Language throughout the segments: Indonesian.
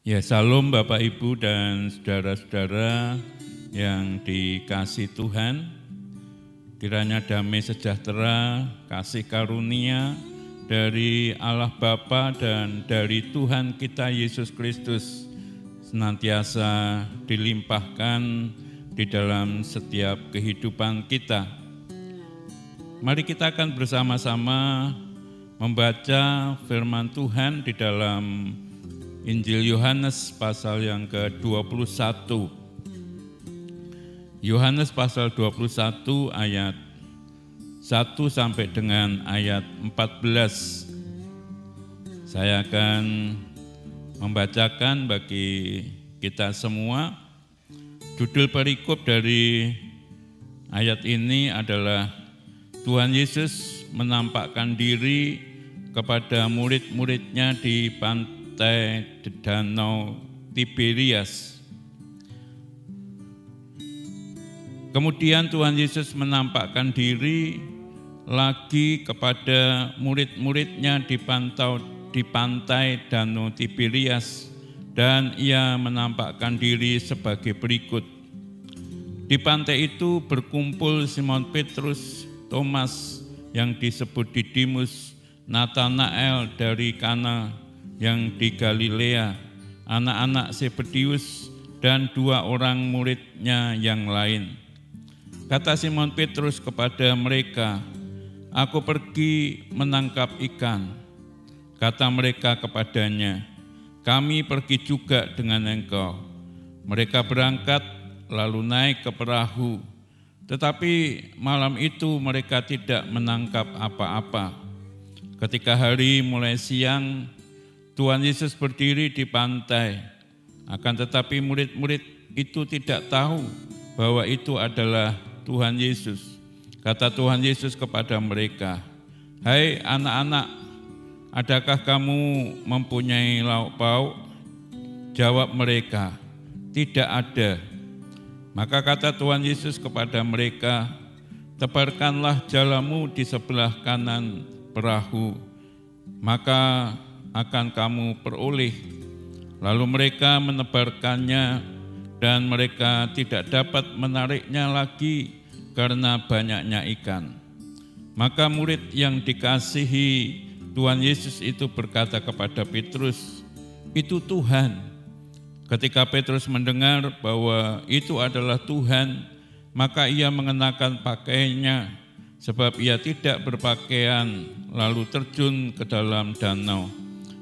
Ya, salam Bapak Ibu dan saudara-saudara yang dikasihi Tuhan. Kiranya damai sejahtera, kasih karunia dari Allah Bapa dan dari Tuhan kita Yesus Kristus senantiasa dilimpahkan di dalam setiap kehidupan kita. Mari kita akan bersama-sama membaca firman Tuhan di dalam Injil Yohanes pasal yang ke-21. Yohanes pasal 21 ayat 1 sampai dengan ayat 14. Saya akan membacakan bagi kita semua. Judul perikop dari ayat ini adalah Tuhan Yesus menampakkan diri kepada murid-muridnya di pantai Danau Tiberias. Kemudian Tuhan Yesus menampakkan diri lagi kepada murid-muridnya di pantai Danau Tiberias, dan ia menampakkan diri sebagai berikut. Di pantai itu berkumpul Simon Petrus, Thomas yang disebut Didimus, Natanael dari Kana yang di Galilea, anak-anak Zebedius, dan dua orang muridnya yang lain. Kata Simon Petrus kepada mereka, "Aku pergi menangkap ikan." Kata mereka kepadanya, "Kami pergi juga dengan engkau." Mereka berangkat lalu naik ke perahu, tetapi malam itu mereka tidak menangkap apa-apa. Ketika hari mulai siang, Tuhan Yesus berdiri di pantai, akan tetapi murid-murid itu tidak tahu bahwa itu adalah Tuhan Yesus. Kata Tuhan Yesus kepada mereka, "Hai anak-anak, adakah kamu mempunyai lauk pauk?" Jawab mereka, "Tidak ada." Maka kata Tuhan Yesus kepada mereka, "Tebarkanlah jalamu di sebelah kanan perahu, maka akan kamu peroleh." Lalu mereka menebarkannya, dan mereka tidak dapat menariknya lagi karena banyaknya ikan. Maka murid yang dikasihi Tuhan Yesus itu berkata kepada Petrus, "Itu Tuhan." Ketika Petrus mendengar bahwa itu adalah Tuhan, maka ia mengenakan pakaiannya, sebab ia tidak berpakaian, lalu terjun ke dalam danau.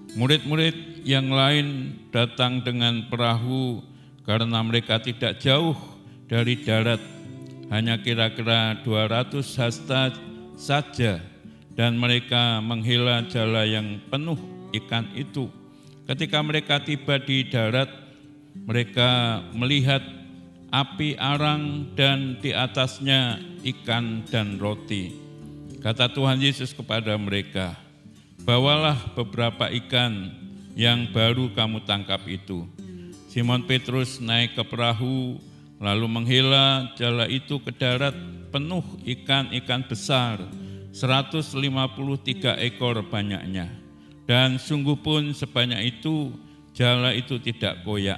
Murid-murid yang lain datang dengan perahu karena mereka tidak jauh dari darat, hanya kira-kira 200 hasta saja, dan mereka menghela jala yang penuh ikan itu. Ketika mereka tiba di darat, mereka melihat api arang dan di atasnya ikan dan roti. Kata Tuhan Yesus kepada mereka, "Bawalah beberapa ikan yang baru kamu tangkap itu." Simon Petrus naik ke perahu, lalu menghela jala itu ke darat penuh ikan-ikan besar, 153 ekor banyaknya. Dan sungguh pun sebanyak itu, jala itu tidak koyak.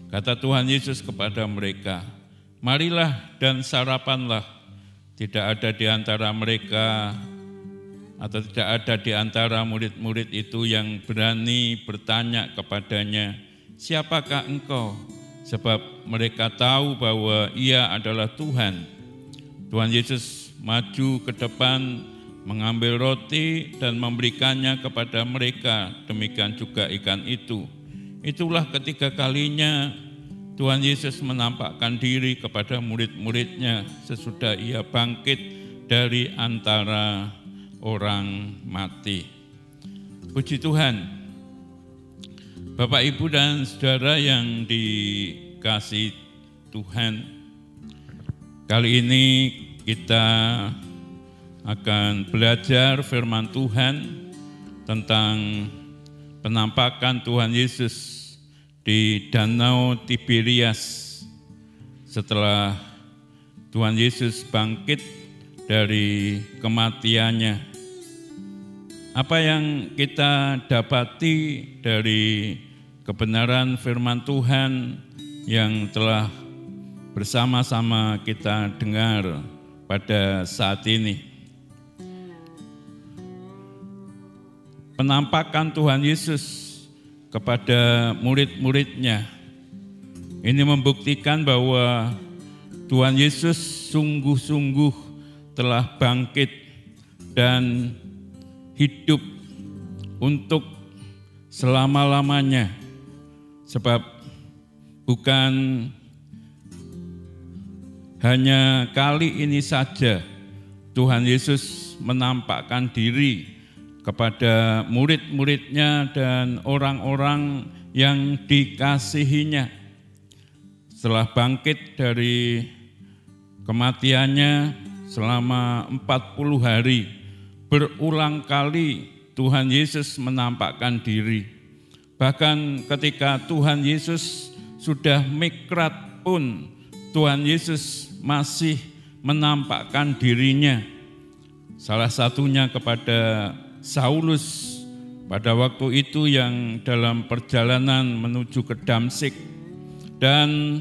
Kata Tuhan Yesus kepada mereka, "Marilah dan sarapanlah." Tidak ada di antara mereka atau tidak ada di antara murid-murid itu yang berani bertanya kepadanya, "Siapakah engkau?" Sebab mereka tahu bahwa ia adalah Tuhan. Tuhan Yesus maju ke depan, mengambil roti dan memberikannya kepada mereka, demikian juga ikan itu. Itulah ketiga kalinya Tuhan Yesus menampakkan diri kepada murid-muridnya sesudah ia bangkit dari antara orang mati. Puji Tuhan. Bapak, Ibu, dan saudara yang dikasihi Tuhan, kali ini kita akan belajar firman Tuhan tentang penampakan Tuhan Yesus di Danau Tiberias setelah Tuhan Yesus bangkit dari kematiannya. Apa yang kita dapati dari kebenaran firman Tuhan yang telah bersama-sama kita dengar pada saat ini. Penampakan Tuhan Yesus kepada murid-muridnya ini membuktikan bahwa Tuhan Yesus sungguh-sungguh telah bangkit dan hidup untuk selama-lamanya. Sebab bukan hanya kali ini saja Tuhan Yesus menampakkan diri kepada murid-muridnya dan orang-orang yang dikasihinya. Setelah bangkit dari kematiannya selama 40 hari, berulang kali Tuhan Yesus menampakkan diri. Bahkan ketika Tuhan Yesus sudah mikrat pun, Tuhan Yesus masih menampakkan dirinya. Salah satunya kepada Saulus pada waktu itu yang dalam perjalanan menuju ke Damsyik, dan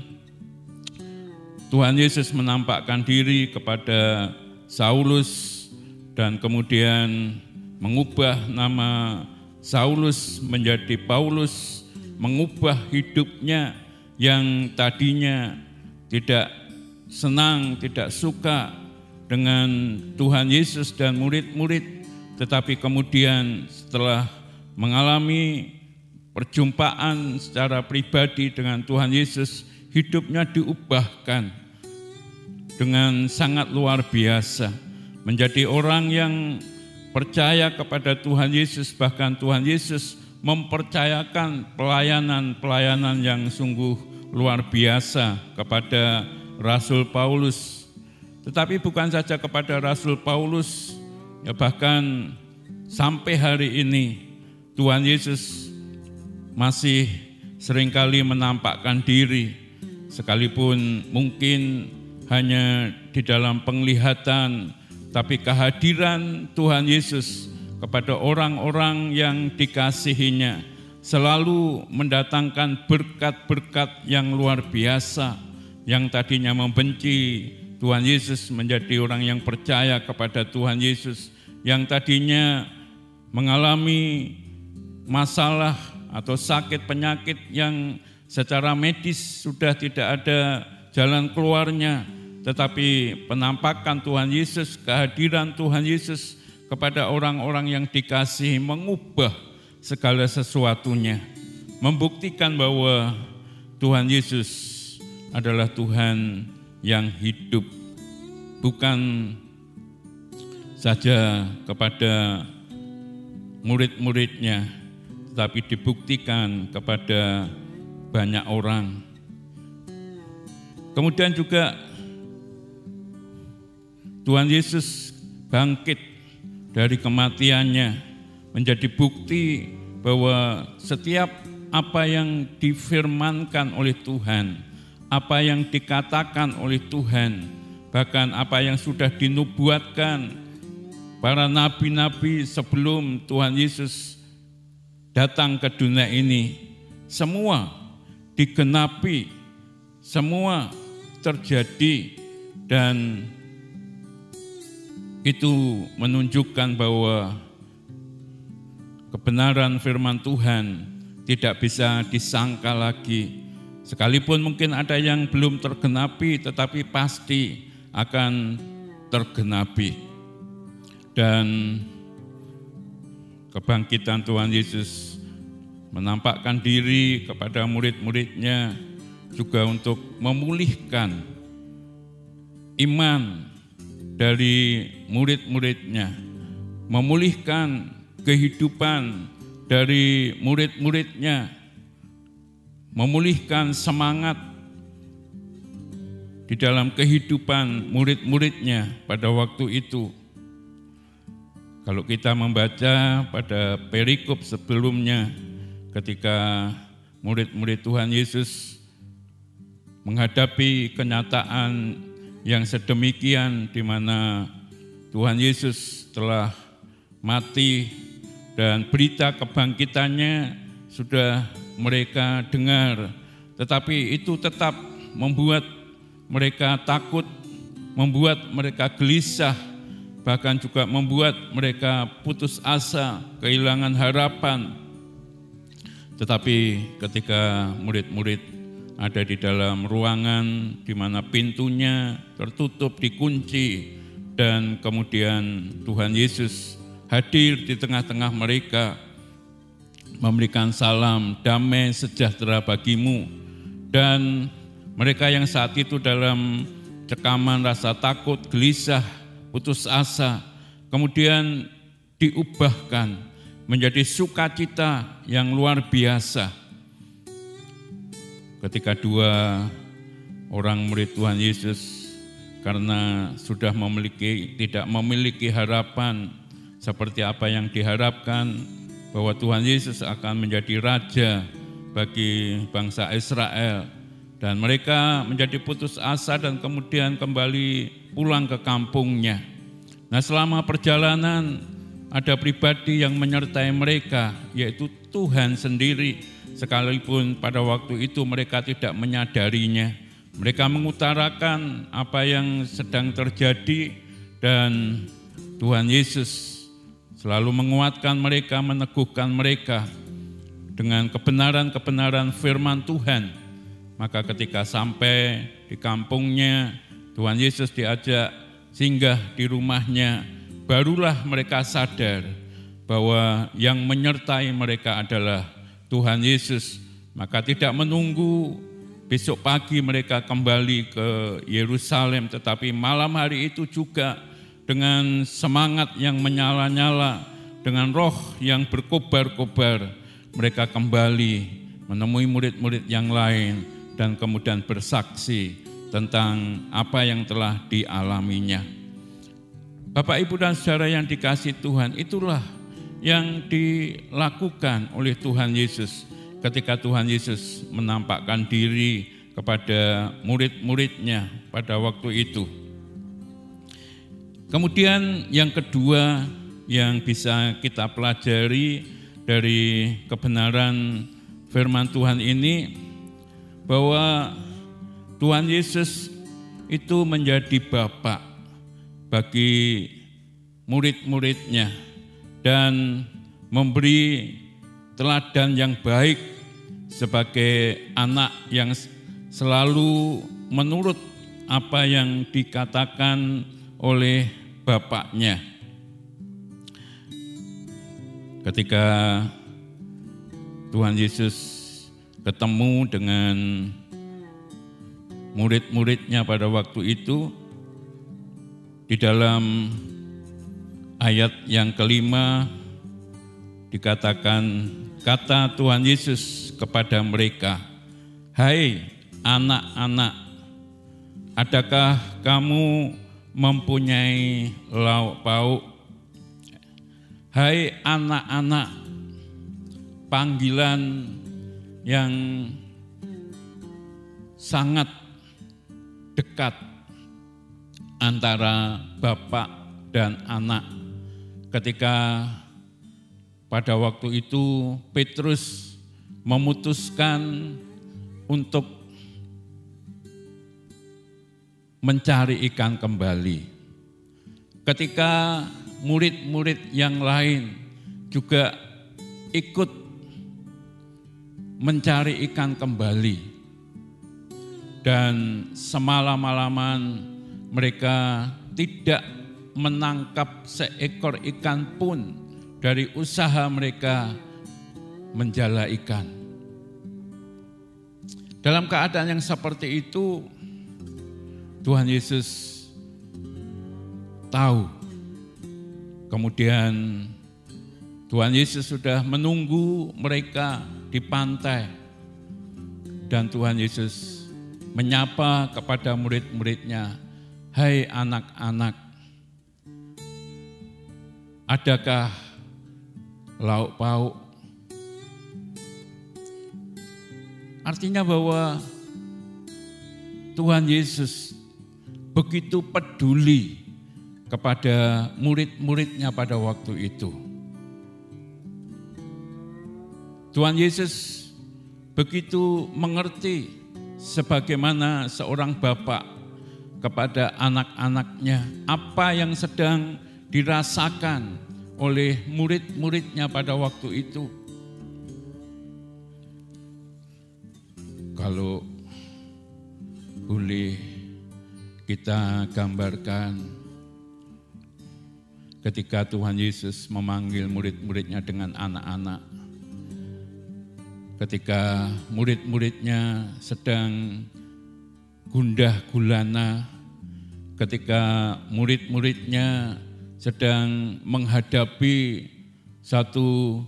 Tuhan Yesus menampakkan diri kepada Saulus dan kemudian mengubah nama Saulus menjadi Paulus, mengubah hidupnya yang tadinya tidak senang, tidak suka dengan Tuhan Yesus dan murid-murid, tetapi kemudian setelah mengalami perjumpaan secara pribadi dengan Tuhan Yesus, hidupnya diubahkan dengan sangat luar biasa, menjadi orang yang percaya kepada Tuhan Yesus. Bahkan Tuhan Yesus mempercayakan pelayanan-pelayanan yang sungguh luar biasa kepada Rasul Paulus. Tetapi bukan saja kepada Rasul Paulus, ya, bahkan sampai hari ini Tuhan Yesus masih seringkali menampakkan diri, sekalipun mungkin hanya di dalam penglihatan, tapi kehadiran Tuhan Yesus kepada orang-orang yang dikasihinya selalu mendatangkan berkat-berkat yang luar biasa. Yang tadinya membenci Tuhan Yesus menjadi orang yang percaya kepada Tuhan Yesus, yang tadinya mengalami masalah atau sakit penyakit yang secara medis sudah tidak ada jalan keluarnya, tetapi penampakan Tuhan Yesus, kehadiran Tuhan Yesus kepada orang-orang yang dikasihi mengubah segala sesuatunya, membuktikan bahwa Tuhan Yesus adalah Tuhan yang hidup, bukan saja kepada murid-muridnya, tetapi dibuktikan kepada banyak orang. Kemudian juga Tuhan Yesus bangkit dari kematiannya, menjadi bukti bahwa setiap apa yang difirmankan oleh Tuhan, apa yang dikatakan oleh Tuhan, bahkan apa yang sudah dinubuatkan para nabi-nabi sebelum Tuhan Yesus datang ke dunia ini, semua digenapi, semua terjadi, dan itu menunjukkan bahwa kebenaran firman Tuhan tidak bisa disangka lagi. Sekalipun mungkin ada yang belum tergenapi, tetapi pasti akan tergenapi. Dan kebangkitan Tuhan Yesus menampakkan diri kepada murid-muridnya juga untuk memulihkan iman dari murid-muridnya, memulihkan kehidupan dari murid-muridnya, memulihkan semangat di dalam kehidupan murid-muridnya pada waktu itu. Kalau kita membaca pada perikop sebelumnya, ketika murid-murid Tuhan Yesus menghadapi kenyataan yang sedemikian, di mana Tuhan Yesus telah mati dan berita kebangkitannya sudah mereka dengar, tetapi itu tetap membuat mereka takut, membuat mereka gelisah, bahkan juga membuat mereka putus asa, kehilangan harapan. Tetapi ketika murid-murid ada di dalam ruangan di mana pintunya tertutup, dikunci, dan kemudian Tuhan Yesus hadir di tengah-tengah mereka, memberikan salam damai sejahtera bagimu. Dan mereka yang saat itu dalam cekaman rasa takut, gelisah, putus asa, kemudian diubahkan menjadi sukacita yang luar biasa. Ketika dua orang murid Tuhan Yesus karena sudah tidak memiliki harapan seperti apa yang diharapkan, bahwa Tuhan Yesus akan menjadi raja bagi bangsa Israel, dan mereka menjadi putus asa dan kemudian kembali pulang ke kampungnya. Nah, selama perjalanan ada pribadi yang menyertai mereka, yaitu Tuhan sendiri, sekalipun pada waktu itu mereka tidak menyadarinya. Mereka mengutarakan apa yang sedang terjadi, dan Tuhan Yesus selalu menguatkan mereka, meneguhkan mereka dengan kebenaran-kebenaran firman Tuhan. Maka ketika sampai di kampungnya, Tuhan Yesus diajak singgah di rumahnya, barulah mereka sadar bahwa yang menyertai mereka adalah Tuhan Yesus. Maka tidak menunggu besok pagi mereka kembali ke Yerusalem, tetapi malam hari itu juga dengan semangat yang menyala-nyala, dengan roh yang berkobar-kobar, mereka kembali menemui murid-murid yang lain dan kemudian bersaksi tentang apa yang telah dialaminya. Bapak, Ibu, dan saudara yang dikasihi Tuhan, itulah yang dilakukan oleh Tuhan Yesus ketika Tuhan Yesus menampakkan diri kepada murid-muridnya pada waktu itu. Kemudian yang kedua yang bisa kita pelajari dari kebenaran firman Tuhan ini, bahwa Tuhan Yesus itu menjadi Bapa bagi murid-muridnya dan memberi teladan yang baik sebagai anak yang selalu menurut apa yang dikatakan oleh bapaknya. Ketika Tuhan Yesus ketemu dengan murid-muridnya pada waktu itu, di dalam ayat yang kelima dikatakan, kata Tuhan Yesus kepada mereka, "Hai anak-anak, adakah kamu mempunyai lauk pauk?" Hai anak-anak, panggilan yang sangat dekat antara bapak dan anak. Ketika pada waktu itu Petrus memutuskan untuk mencari ikan kembali. Ketika murid-murid yang lain juga ikut mencari ikan kembali, dan semalam-malaman mereka tidak menangkap seekor ikan pun dari usaha mereka menjala ikan. Dalam keadaan yang seperti itu, Tuhan Yesus tahu. Kemudian Tuhan Yesus sudah menunggu mereka di pantai, dan Tuhan Yesus menyapa kepada murid-muridnya, "Hai anak-anak, adakah lauk pauk?" Artinya bahwa Tuhan Yesus begitu peduli kepada murid-muridnya pada waktu itu. Tuhan Yesus begitu mengerti sebagaimana seorang bapak kepada anak-anaknya, apa yang sedang dirasakan oleh murid-muridnya pada waktu itu. Kalau boleh kita gambarkan ketika Tuhan Yesus memanggil murid-muridnya dengan anak-anak. Ketika murid-muridnya sedang gundah gulana, ketika murid-muridnya sedang menghadapi satu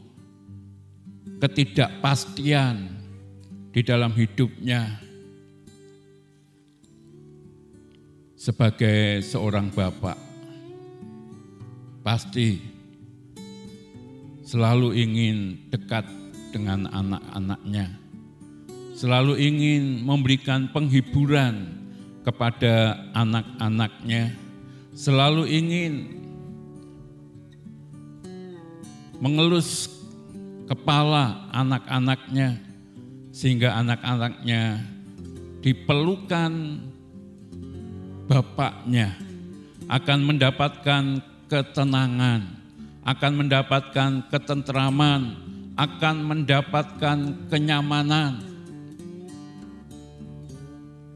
ketidakpastian di dalam hidupnya, sebagai seorang bapak, pasti selalu ingin dekat dengan anak-anaknya, selalu ingin memberikan penghiburan kepada anak-anaknya, selalu ingin mengelus kepala anak-anaknya, sehingga anak-anaknya dipelukan bapaknya, akan mendapatkan ketenangan, akan mendapatkan ketentraman, akan mendapatkan kenyamanan.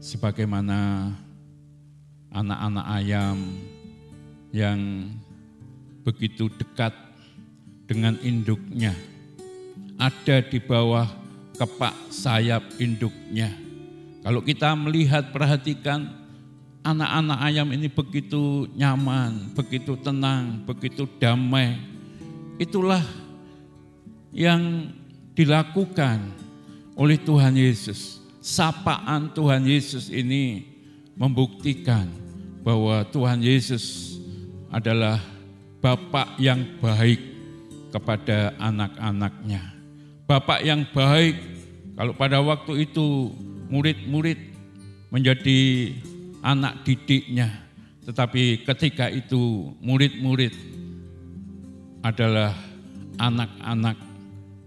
Sebagaimana anak-anak ayam yang begitu dekat dengan induknya, ada di bawah kepak sayap induknya. Kalau kita melihat, perhatikan, anak-anak ayam ini begitu nyaman, begitu tenang, begitu damai. Itulah yang dilakukan oleh Tuhan Yesus. Sapaan Tuhan Yesus ini membuktikan bahwa Tuhan Yesus adalah Bapa yang baik kepada anak-anaknya. Bapa yang baik, kalau pada waktu itu murid-murid menjadi anak didiknya, tetapi ketika itu murid-murid adalah anak-anak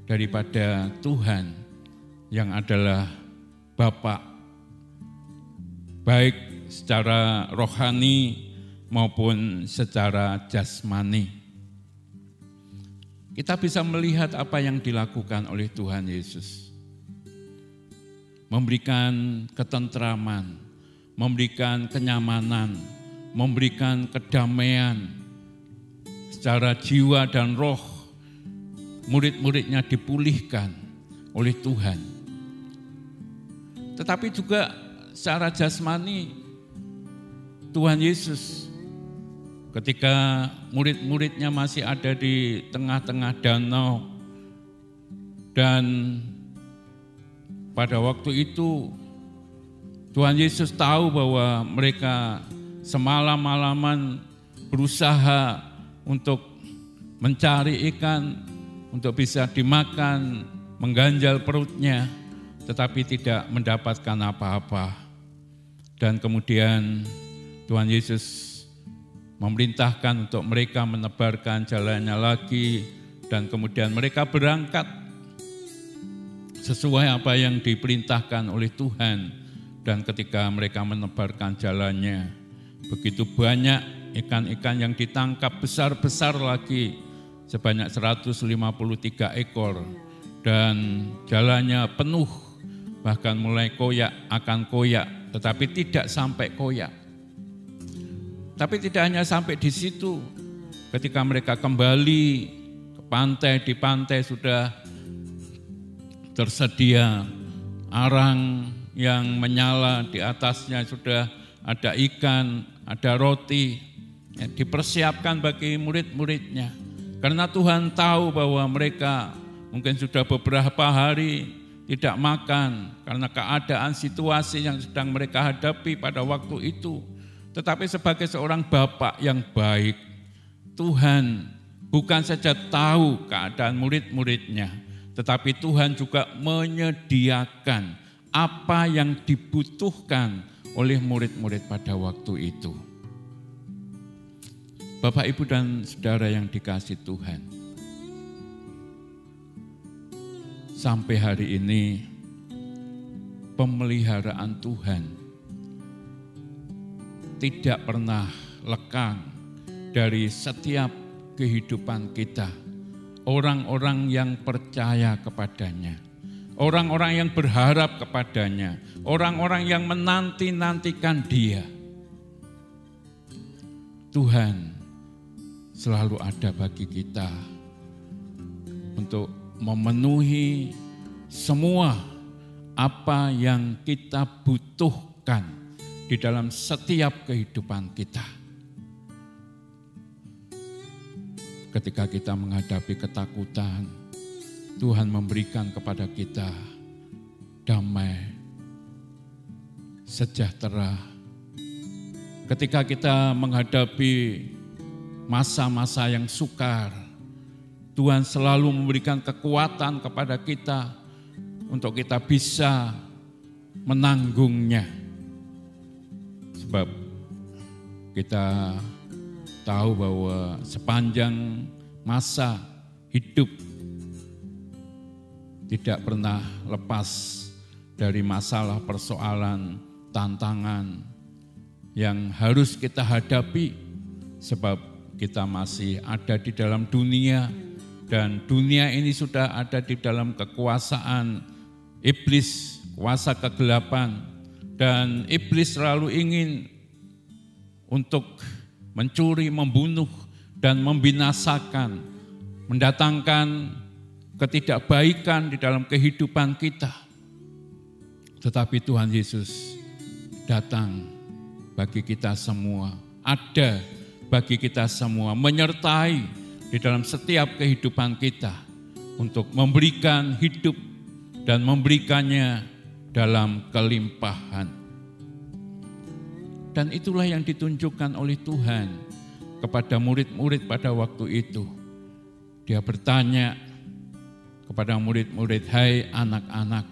daripada Tuhan yang adalah Bapa, baik secara rohani maupun secara jasmani. Kita bisa melihat apa yang dilakukan oleh Tuhan Yesus. Memberikan ketentraman, memberikan kenyamanan, memberikan kedamaian secara jiwa dan roh. Murid-muridnya dipulihkan oleh Tuhan. Tetapi juga secara jasmani, Tuhan Yesus ketika murid-muridnya masih ada di tengah-tengah danau, dan pada waktu itu Tuhan Yesus tahu bahwa mereka semalam-malaman berusaha untuk mencari ikan untuk bisa dimakan, mengganjal perutnya, tetapi tidak mendapatkan apa-apa. Dan kemudian Tuhan Yesus memerintahkan untuk mereka menebarkan jalannya lagi, dan kemudian mereka berangkat sesuai apa yang diperintahkan oleh Tuhan. Dan ketika mereka menebarkan jalannya, begitu banyak ikan-ikan yang ditangkap, besar-besar lagi, sebanyak 153 ekor, dan jalannya penuh, bahkan mulai koyak akan koyak, tetapi tidak sampai koyak. Tapi tidak hanya sampai di situ, ketika mereka kembali ke pantai, di pantai sudah tersedia arang yang menyala, di atasnya sudah ada ikan, ada roti, dipersiapkan bagi murid-muridnya. Karena Tuhan tahu bahwa mereka mungkin sudah beberapa hari tidak makan karena keadaan situasi yang sedang mereka hadapi pada waktu itu. Tetapi sebagai seorang Bapa yang baik, Tuhan bukan saja tahu keadaan murid-muridnya, tetapi Tuhan juga menyediakan apa yang dibutuhkan oleh murid-murid pada waktu itu. Bapak, Ibu, dan Saudara yang dikasihi Tuhan, sampai hari ini pemeliharaan Tuhan tidak pernah lekang dari setiap kehidupan kita. Orang-orang yang percaya kepadanya, orang-orang yang berharap kepadanya, orang-orang yang menanti-nantikan Dia. Tuhan selalu ada bagi kita untuk memenuhi semua apa yang kita butuhkan di dalam setiap kehidupan kita. Ketika kita menghadapi ketakutan, Tuhan memberikan kepada kita damai, sejahtera. Ketika kita menghadapi masa-masa yang sukar, Tuhan selalu memberikan kekuatan kepada kita untuk kita bisa menanggungnya. Sebab kita tahu bahwa sepanjang masa hidup tidak pernah lepas dari masalah, persoalan, tantangan yang harus kita hadapi, sebab kita masih ada di dalam dunia dan dunia ini sudah ada di dalam kekuasaan iblis, kuasa kegelapan, dan iblis selalu ingin untuk mencuri, membunuh, dan membinasakan, mendatangkan ketidakbaikan di dalam kehidupan kita. Tetapi Tuhan Yesus datang bagi kita semua, ada bagi kita semua, menyertai di dalam setiap kehidupan kita untuk memberikan hidup dan memberikannya dalam kelimpahan. Dan itulah yang ditunjukkan oleh Tuhan kepada murid-murid pada waktu itu. Dia bertanya kepada murid-murid, "Hai anak-anak,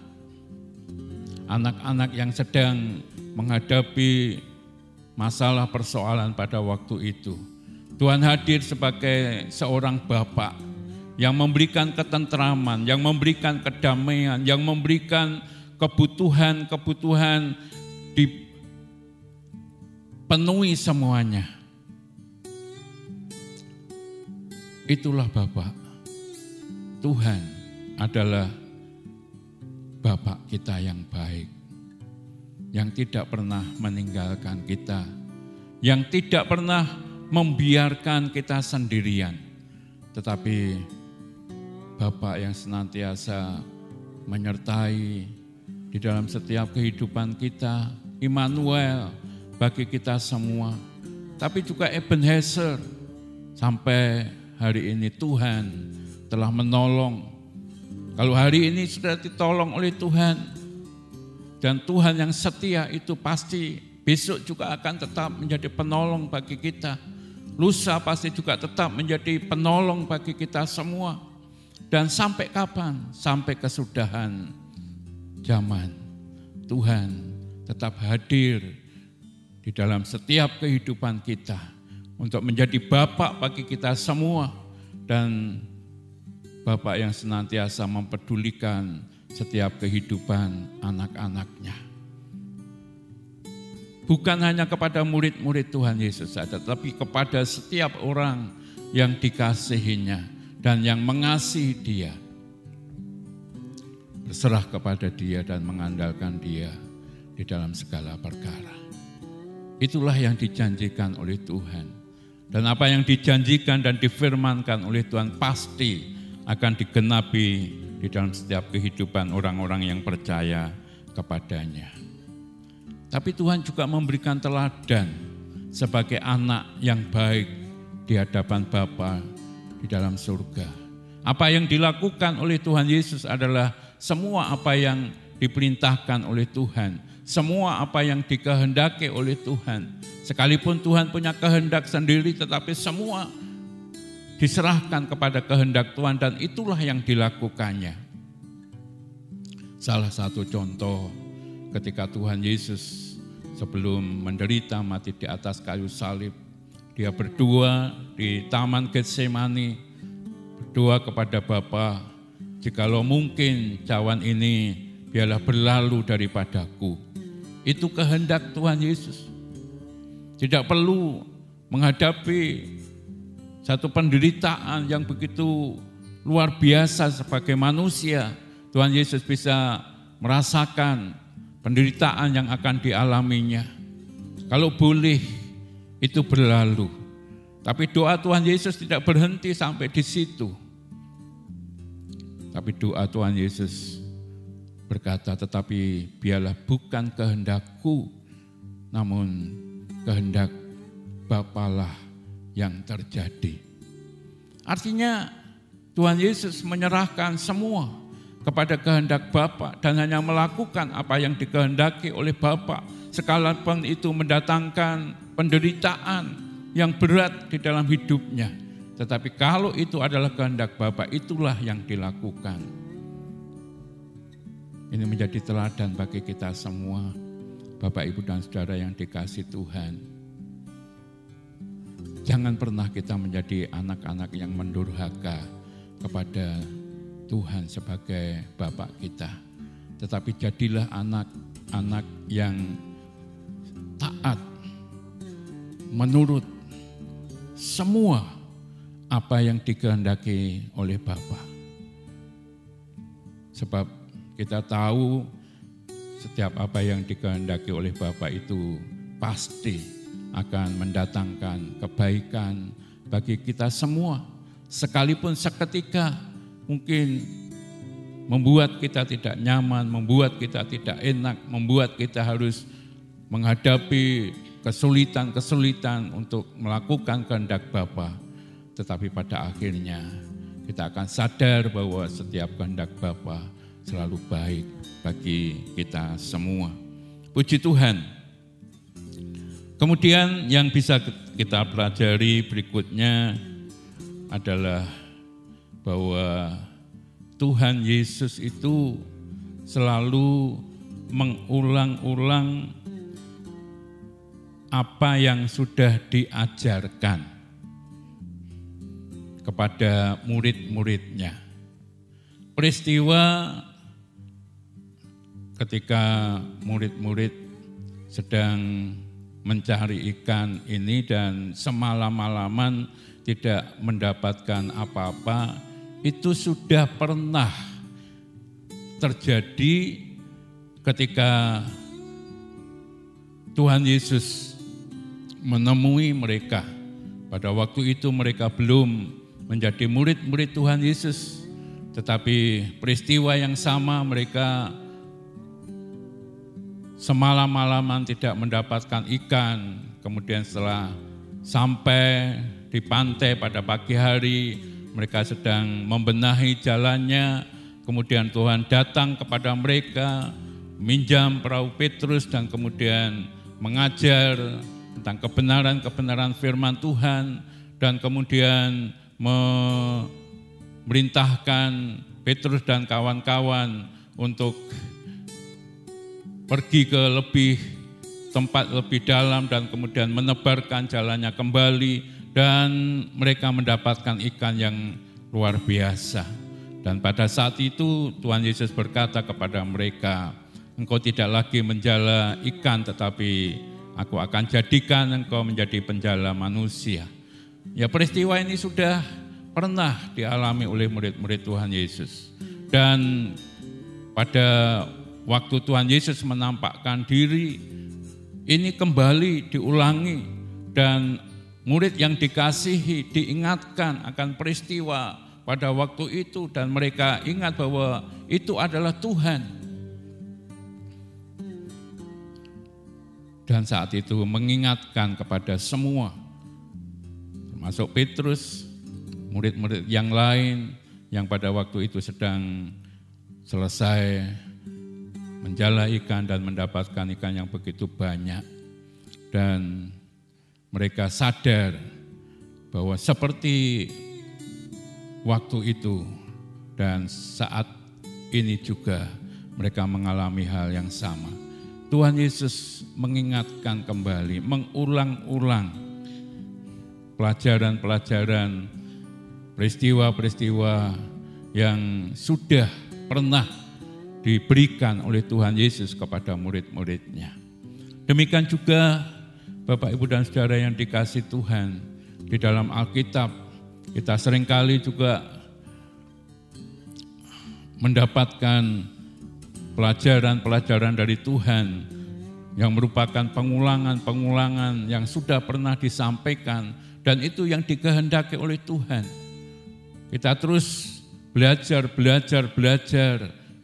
anak-anak yang sedang menghadapi masalah persoalan pada waktu itu. Tuhan hadir sebagai seorang Bapa yang memberikan ketentraman, yang memberikan kedamaian, yang memberikan kebutuhan-kebutuhan dipenuhi semuanya. Itulah Bapa. Tuhan adalah Bapa kita yang baik, yang tidak pernah meninggalkan kita, yang tidak pernah membiarkan kita sendirian, tetapi Bapa yang senantiasa menyertai di dalam setiap kehidupan kita, Immanuel bagi kita semua, tapi juga Ebenezer. Sampai hari ini Tuhan telah menolong. Kalau hari ini sudah ditolong oleh Tuhan, dan Tuhan yang setia itu pasti besok juga akan tetap menjadi penolong bagi kita. Lusa pasti juga tetap menjadi penolong bagi kita semua. Dan sampai kapan? Sampai kesudahan zaman. Tuhan tetap hadir di dalam setiap kehidupan kita untuk menjadi Bapa bagi kita semua, dan Bapa yang senantiasa mempedulikan setiap kehidupan anak-anaknya. Bukan hanya kepada murid-murid Tuhan Yesus saja, tetapi kepada setiap orang yang dikasihinya dan yang mengasihi Dia. Berserah kepada Dia dan mengandalkan Dia di dalam segala perkara. Itulah yang dijanjikan oleh Tuhan. Dan apa yang dijanjikan dan difirmankan oleh Tuhan pasti akan digenapi di dalam setiap kehidupan orang-orang yang percaya kepadanya. Tapi Tuhan juga memberikan teladan sebagai anak yang baik di hadapan Bapa di dalam surga. Apa yang dilakukan oleh Tuhan Yesus adalah semua apa yang diperintahkan oleh Tuhan, semua apa yang dikehendaki oleh Tuhan. Sekalipun Tuhan punya kehendak sendiri, tetapi semua diserahkan kepada kehendak Tuhan, dan itulah yang dilakukannya. Salah satu contoh ketika Tuhan Yesus sebelum menderita mati di atas kayu salib, Dia berdoa di Taman Getsemani, berdoa kepada Bapa, jikalau mungkin cawan ini biarlah berlalu daripadaku. Itu kehendak Tuhan Yesus. Tidak perlu menghadapi satu penderitaan yang begitu luar biasa sebagai manusia. Tuhan Yesus bisa merasakan penderitaan yang akan dialaminya. Kalau boleh itu berlalu. Tapi doa Tuhan Yesus tidak berhenti sampai di situ. Tapi doa Tuhan Yesus berkata, tetapi biarlah bukan kehendakku, namun kehendak Bapalah yang terjadi. Artinya Tuhan Yesus menyerahkan semua kepada kehendak Bapa dan hanya melakukan apa yang dikehendaki oleh Bapa, sekalipun itu mendatangkan penderitaan yang berat di dalam hidupnya. Tetapi kalau itu adalah kehendak Bapa, itulah yang dilakukan. Ini menjadi teladan bagi kita semua, Bapak, Ibu, dan Saudara yang dikasihi Tuhan. Jangan pernah kita menjadi anak-anak yang mendurhaka kepada Tuhan sebagai Bapak kita. Tetapi jadilah anak-anak yang taat, menurut semua apa yang dikehendaki oleh Bapa. Sebab kita tahu setiap apa yang dikehendaki oleh Bapa itu pasti akan mendatangkan kebaikan bagi kita semua. Sekalipun seketika mungkin membuat kita tidak nyaman, membuat kita tidak enak, membuat kita harus menghadapi kesulitan-kesulitan untuk melakukan kehendak Bapa. Tetapi pada akhirnya kita akan sadar bahwa setiap kehendak Bapa selalu baik bagi kita semua. Puji Tuhan. Kemudian yang bisa kita pelajari berikutnya adalah bahwa Tuhan Yesus itu selalu mengulang-ulang apa yang sudah diajarkan kepada murid-muridnya. Peristiwa ketika murid-murid sedang mencari ikan ini dan semalam-malaman tidak mendapatkan apa-apa, itu sudah pernah terjadi ketika Tuhan Yesus menemui mereka. Pada waktu itu mereka belum menjadi murid-murid Tuhan Yesus, tetapi peristiwa yang sama, mereka semalam-malaman tidak mendapatkan ikan. Kemudian setelah sampai di pantai pada pagi hari, mereka sedang membenahi jalannya. Kemudian Tuhan datang kepada mereka, minjam perahu Petrus dan kemudian mengajar tentang kebenaran-kebenaran firman Tuhan, dan kemudian memerintahkan Petrus dan kawan-kawan untuk pergi ke tempat lebih dalam dan kemudian menebarkan jalannya kembali, dan mereka mendapatkan ikan yang luar biasa. Dan pada saat itu Tuhan Yesus berkata kepada mereka, engkau tidak lagi menjala ikan, tetapi aku akan jadikan engkau menjadi penjala manusia. Ya, peristiwa ini sudah pernah dialami oleh murid-murid Tuhan Yesus. Dan pada waktu Tuhan Yesus menampakkan diri, ini kembali diulangi dan murid yang dikasihi diingatkan akan peristiwa pada waktu itu dan mereka ingat bahwa itu adalah Tuhan. Dan saat itu mengingatkan kepada semua, termasuk Petrus, murid-murid yang lain yang pada waktu itu sedang selesai menjala ikan dan mendapatkan ikan yang begitu banyak. Dan mereka sadar bahwa seperti waktu itu dan saat ini juga mereka mengalami hal yang sama. Tuhan Yesus mengingatkan kembali, mengulang-ulang pelajaran-pelajaran, peristiwa-peristiwa yang sudah pernah diberikan oleh Tuhan Yesus kepada murid-muridnya. Demikian juga Bapak, Ibu, dan Saudara yang dikasihi Tuhan, di dalam Alkitab kita seringkali juga mendapatkan pelajaran-pelajaran dari Tuhan yang merupakan pengulangan-pengulangan yang sudah pernah disampaikan, dan itu yang dikehendaki oleh Tuhan. Kita terus belajar,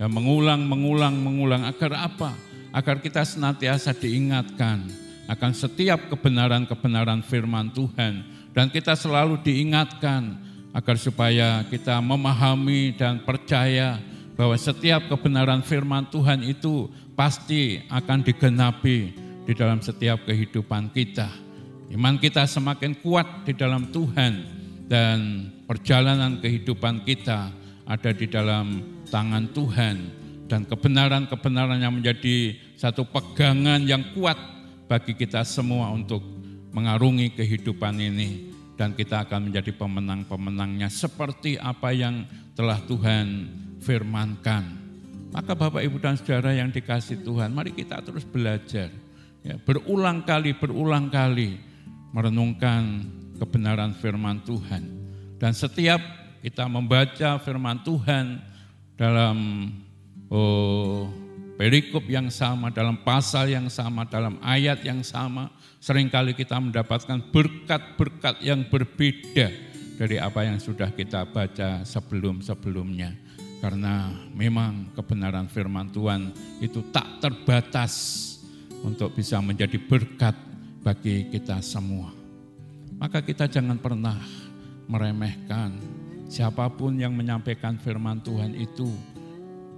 dan mengulang agar apa? Agar kita senantiasa diingatkan akan setiap kebenaran-kebenaran firman Tuhan, dan kita selalu diingatkan agar supaya kita memahami dan percaya bahwa setiap kebenaran firman Tuhan itu pasti akan digenapi di dalam setiap kehidupan kita. Iman kita semakin kuat di dalam Tuhan, dan perjalanan kehidupan kita ada di dalam tangan Tuhan, dan kebenaran-kebenaran yang menjadi satu pegangan yang kuat bagi kita semua untuk mengarungi kehidupan ini, dan kita akan menjadi pemenang-pemenangnya seperti apa yang telah Tuhan firmankan. Maka Bapak, Ibu, dan Saudara yang dikasihi Tuhan, mari kita terus belajar, ya, berulang kali merenungkan kebenaran firman Tuhan. Dan setiap kita membaca firman Tuhan dalam perikop yang sama, dalam pasal yang sama, dalam ayat yang sama, seringkali kita mendapatkan berkat-berkat yang berbeda dari apa yang sudah kita baca sebelum-sebelumnya. Karena memang kebenaran firman Tuhan itu tak terbatas untuk bisa menjadi berkat bagi kita semua. Maka kita jangan pernah meremehkan siapapun yang menyampaikan firman Tuhan itu.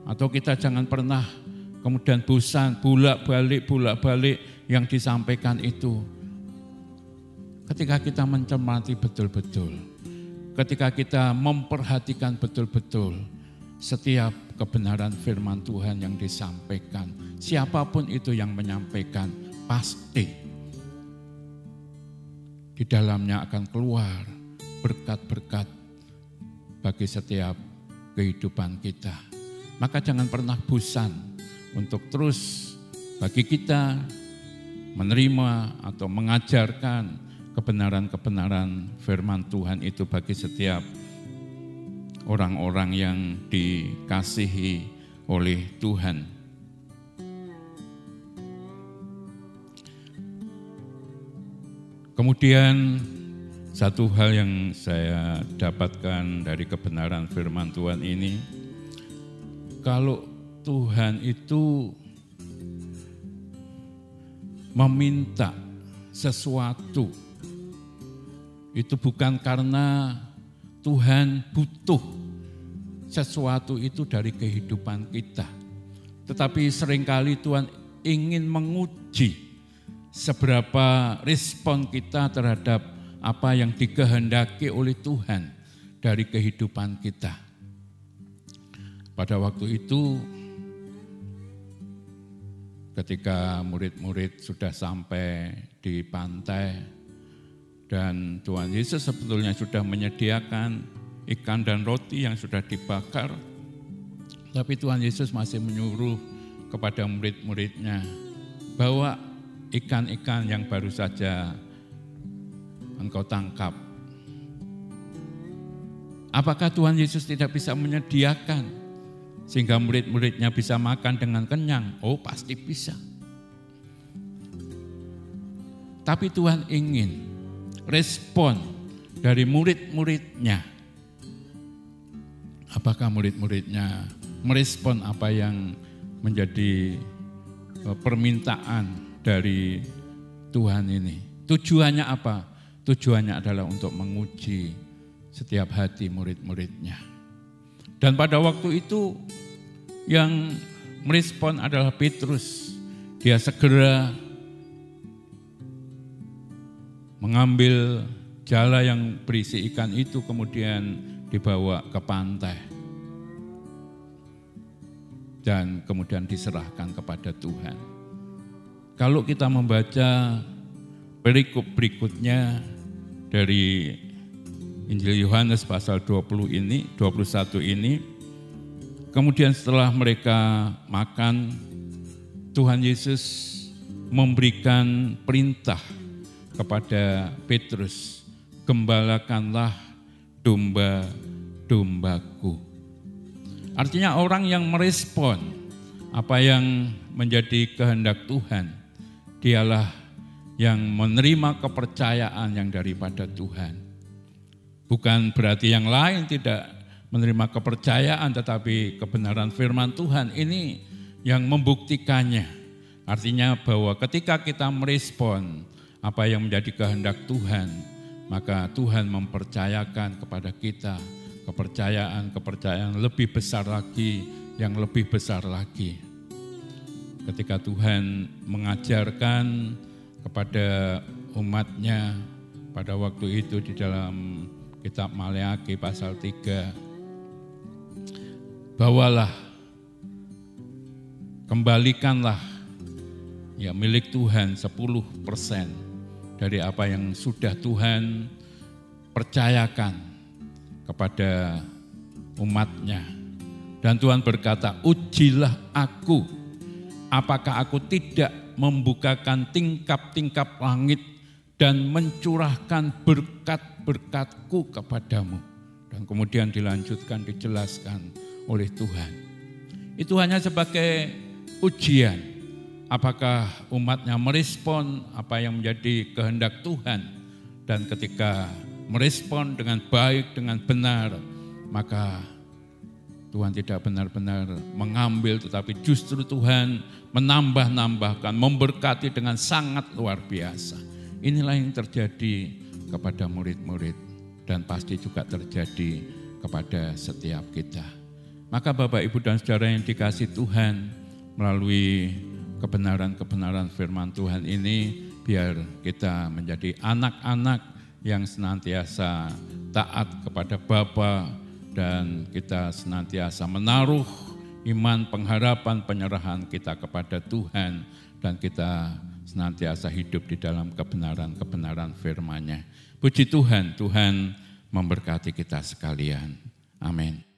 Atau kita jangan pernah kemudian bosan, bolak-balik yang disampaikan itu. Ketika kita mencermati betul-betul, ketika kita memperhatikan betul-betul setiap kebenaran firman Tuhan yang disampaikan, siapapun itu yang menyampaikan, pasti di dalamnya akan keluar berkat-berkat bagi setiap kehidupan kita. Maka jangan pernah bosan untuk terus bagi kita menerima atau mengajarkan kebenaran-kebenaran firman Tuhan itu bagi setiap orang-orang yang dikasihi oleh Tuhan. Kemudian satu hal yang saya dapatkan dari kebenaran firman Tuhan ini, kalau Tuhan itu meminta sesuatu, itu bukan karena Tuhan butuh sesuatu itu dari kehidupan kita. Tetapi seringkali Tuhan ingin menguji seberapa respon kita terhadap apa yang dikehendaki oleh Tuhan dari kehidupan kita. Pada waktu itu ketika murid-murid sudah sampai di pantai, dan Tuhan Yesus sebetulnya sudah menyediakan ikan dan roti yang sudah dibakar. Tapi Tuhan Yesus masih menyuruh kepada murid-muridnya, bawa ikan-ikan yang baru saja engkau tangkap. Apakah Tuhan Yesus tidak bisa menyediakan sehingga murid-muridnya bisa makan dengan kenyang? Oh, pasti bisa. Tapi Tuhan ingin respon dari murid-muridnya. Apakah murid-muridnya merespon apa yang menjadi permintaan dari Tuhan ini? Tujuannya apa? Tujuannya adalah untuk menguji setiap hati murid-muridnya. Dan pada waktu itu yang merespon adalah Petrus. Dia segera mengambil jala yang berisi ikan itu, kemudian dibawa ke pantai dan kemudian diserahkan kepada Tuhan. Kalau kita membaca perikop berikutnya dari Injil Yohanes pasal 21 ini, Kemudian setelah mereka makan, Tuhan Yesus memberikan perintah kepada Petrus, "Gembalakanlah domba-dombaku." Artinya orang yang merespon apa yang menjadi kehendak Tuhan, dialah yang menerima kepercayaan yang daripada Tuhan. Bukan berarti yang lain tidak menerima kepercayaan, tetapi kebenaran firman Tuhan ini yang membuktikannya. Artinya bahwa ketika kita merespon apa yang menjadi kehendak Tuhan, maka Tuhan mempercayakan kepada kita kepercayaan lebih besar lagi, yang lebih besar lagi. Ketika Tuhan mengajarkan kepada umatnya pada waktu itu di dalam kitab Maleakhi pasal 3, bawalah, kembalikanlah ya milik Tuhan 10% dari apa yang sudah Tuhan percayakan kepada umatnya. Dan Tuhan berkata, "Ujilah aku, apakah aku tidak membukakan tingkap-tingkap langit dan mencurahkan berkat-berkatku kepadamu." Dan kemudian dilanjutkan, dijelaskan oleh Tuhan. Itu hanya sebagai ujian. Apakah umatnya merespon apa yang menjadi kehendak Tuhan. Dan ketika merespon dengan baik, dengan benar, maka Tuhan tidak benar-benar mengambil, tetapi justru Tuhan menambah-nambahkan, memberkati dengan sangat luar biasa. Inilah yang terjadi kepada murid-murid dan pasti juga terjadi kepada setiap kita. Maka Bapak, Ibu, dan Saudara yang dikasih Tuhan, melalui kebenaran-kebenaran firman Tuhan ini, biar kita menjadi anak-anak yang senantiasa taat kepada Bapa, dan kita senantiasa menaruh iman, pengharapan, penyerahan kita kepada Tuhan, dan kita senantiasa hidup di dalam kebenaran-kebenaran firman-Nya. Puji Tuhan, Tuhan memberkati kita sekalian. Amin.